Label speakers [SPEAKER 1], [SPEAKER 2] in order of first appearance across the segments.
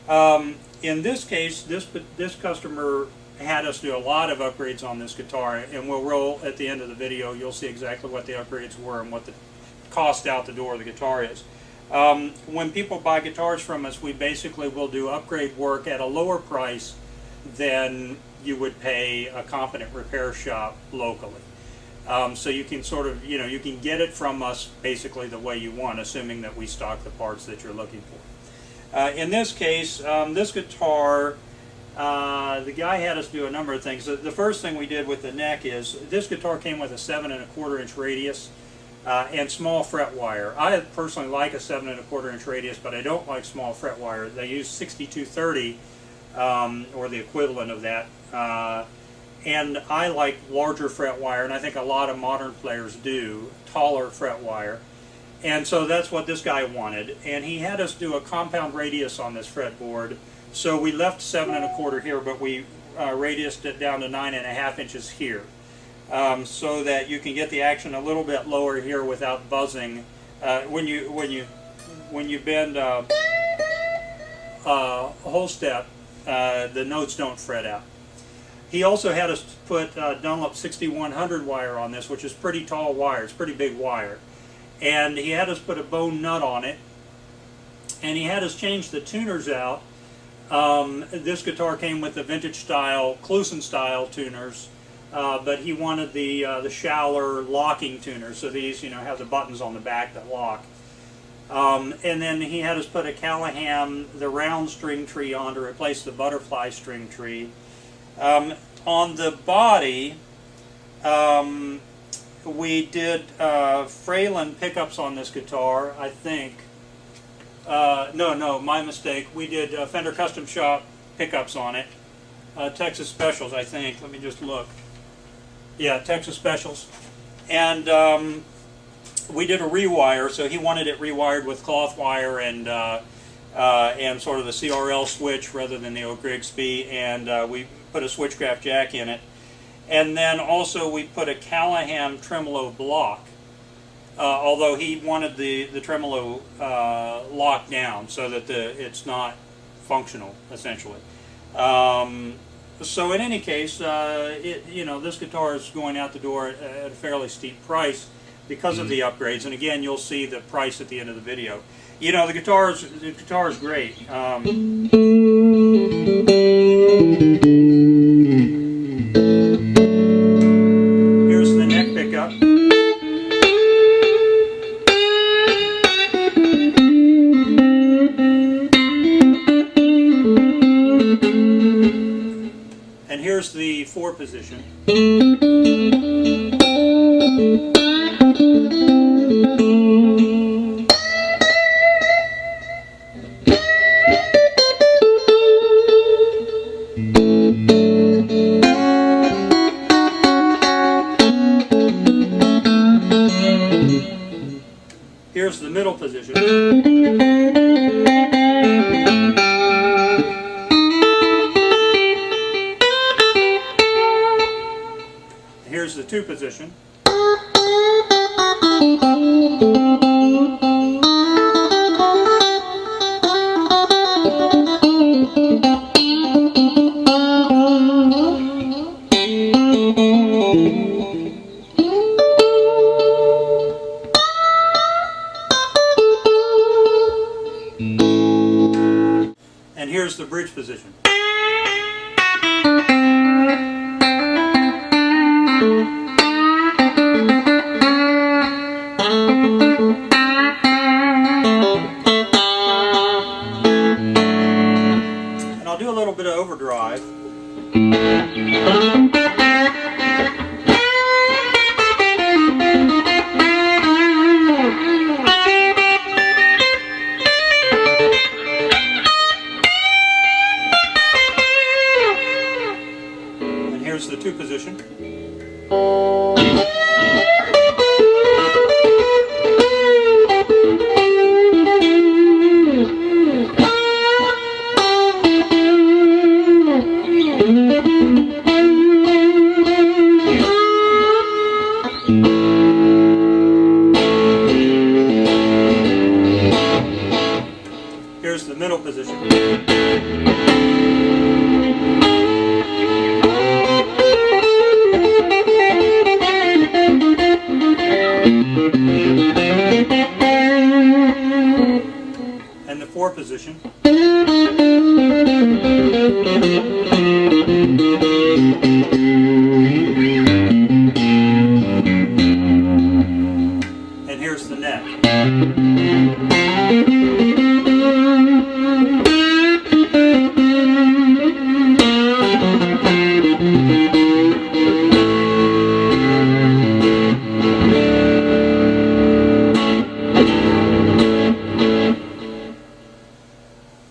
[SPEAKER 1] In this case, this customer had us do a lot of upgrades on this guitar, and we'll roll at the end of the video. You'll see exactly what the upgrades were and what the cost out the door of the guitar is. When people buy guitars from us, we basically will do upgrade work at a lower price than you would pay a competent repair shop locally. So you can sort of, you can get it from us basically the way you want, assuming that we stock the parts that you're looking for. In this case, this guitar, the guy had us do a number of things. The first thing we did with the neck is this guitar came with a 7 1/4 inch radius and small fret wire. I personally like a 7 1/4 inch radius, but I don't like small fret wire. They use 6230 or the equivalent of that, and I like larger fret wire, and I think a lot of modern players do, taller fret wire. And so that's what this guy wanted, and he had us do a compound radius on this fretboard. So we left 7 1/4 here, but we radiused it down to 9 1/2 inches here, so that you can get the action a little bit lower here without buzzing. When you bend a whole step, the notes don't fret out. He also had us put Dunlop 6100 wire on this, which is pretty tall wire. It's pretty big wire, and he had us put a bone nut on it, and he had us change the tuners out. This guitar came with the vintage style, Kluson style tuners, but he wanted the Schaller locking tuners. So these, have the buttons on the back that lock. And then he had us put a Callahan, the round string tree on to replace the butterfly string tree. On the body, we did Fralin pickups on this guitar, I think. No, my mistake. We did Fender Custom Shop pickups on it. Texas Specials, I think. Let me just look. Yeah, Texas Specials. And we did a rewire, so he wanted it rewired with cloth wire and sort of the CRL switch rather than the Oak Grigsby, and we put a switchcraft jack in it. And then also we put a Callahan tremolo block. Although he wanted the tremolo locked down so that it's not functional, essentially. So in any case, this guitar is going out the door at a fairly steep price because of the upgrades. And again, you'll see the price at the end of the video. The guitar is great. Here's the neck pickup. And here's the 4 position. Here's the middle position. Here's the 2 position. And here's the bridge position. And I'll do a little bit of overdrive. And here's the 2 position. position. And here's the neck.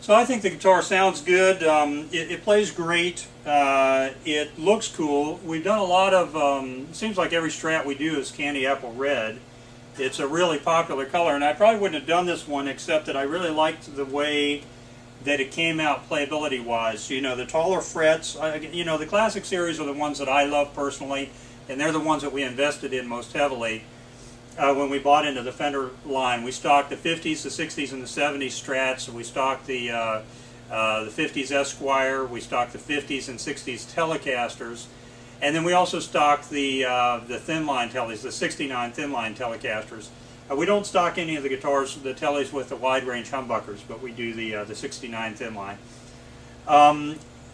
[SPEAKER 1] So I think the guitar sounds good. It plays great. It looks cool. We've done a lot of, seems like every Strat we do is candy apple red. It's a really popular color, and I probably wouldn't have done this one except that I really liked the way that it came out playability-wise. You know, the taller frets, you know, the classic series are the ones that I love personally, and they're the ones that we invested in most heavily. When we bought into the Fender line, we stocked the 50s, the 60s, and the 70s Strats. We stocked the 50s Esquire. We stocked the 50s and 60s Telecasters, and then we also stocked the thin line tellies, the 69 thin line Telecasters. We don't stock any of the guitars, the tellies with the wide range humbuckers, but we do the 69 thin line.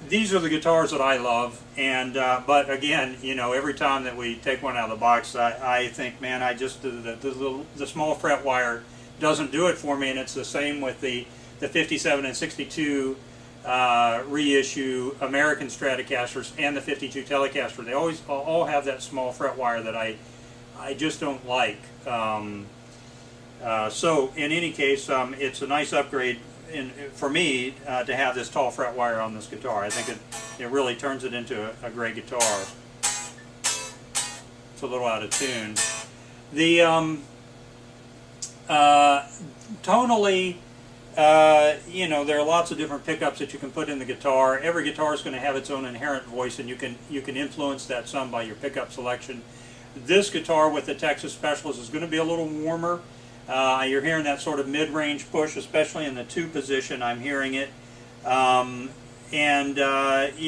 [SPEAKER 1] These are the guitars that I love, and but again, you know, every time that we take one out of the box, I think, man, I just the small fret wire doesn't do it for me, and it's the same with the 57 and 62 reissue American Stratocasters and the 52 Telecaster. They always all have that small fret wire that I just don't like. So in any case, it's a nice upgrade for me to have this tall fret wire on this guitar. I think it really turns it into a great guitar. It's a little out of tune. The tonally, you know, there are lots of different pickups that you can put in the guitar. Every guitar is going to have its own inherent voice, and you can influence that some by your pickup selection. This guitar with the Texas Specialist is going to be a little warmer. You're hearing that sort of mid-range push, especially in the 2 position. I'm hearing it, you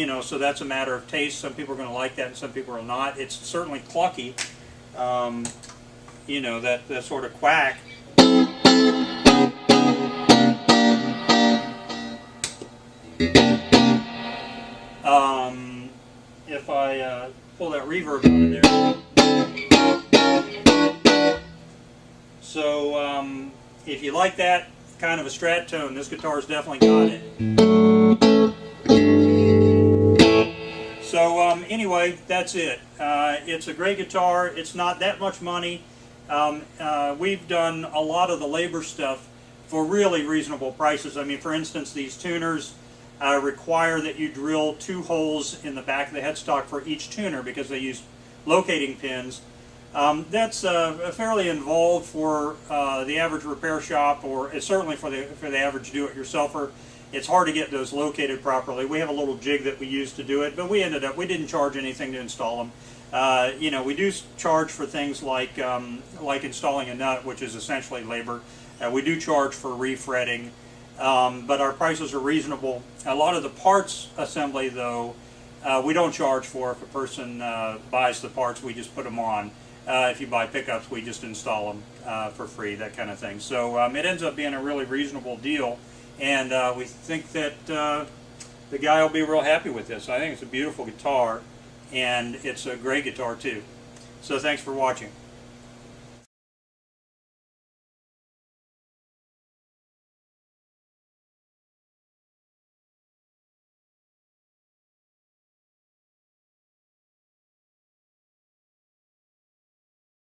[SPEAKER 1] know, so that's a matter of taste. Some people are going to like that, and some people are not. It's certainly clucky, you know, that sort of quack. If I pull that reverb out of there. So if you like that kind of a Strat tone, this guitar's definitely got it. So anyway, that's it. It's a great guitar. It's not that much money. We've done a lot of the labor stuff for really reasonable prices. I mean, for instance, these tuners require that you drill 2 holes in the back of the headstock for each tuner because they use locating pins. That's fairly involved for the average repair shop, or certainly for the average do-it-yourselfer. It's hard to get those located properly. We have a little jig that we use to do it, but we didn't charge anything to install them. You know, we do charge for things like installing a nut, which is essentially labor. We do charge for refretting, but our prices are reasonable. A lot of the parts assembly, though, we don't charge for. If a person buys the parts, we just put them on. If you buy pickups, we just install them for free, that kind of thing. So it ends up being a really reasonable deal, and we think that the guy will be real happy with this. I think it's a beautiful guitar, and it's a great guitar too. So thanks for watching.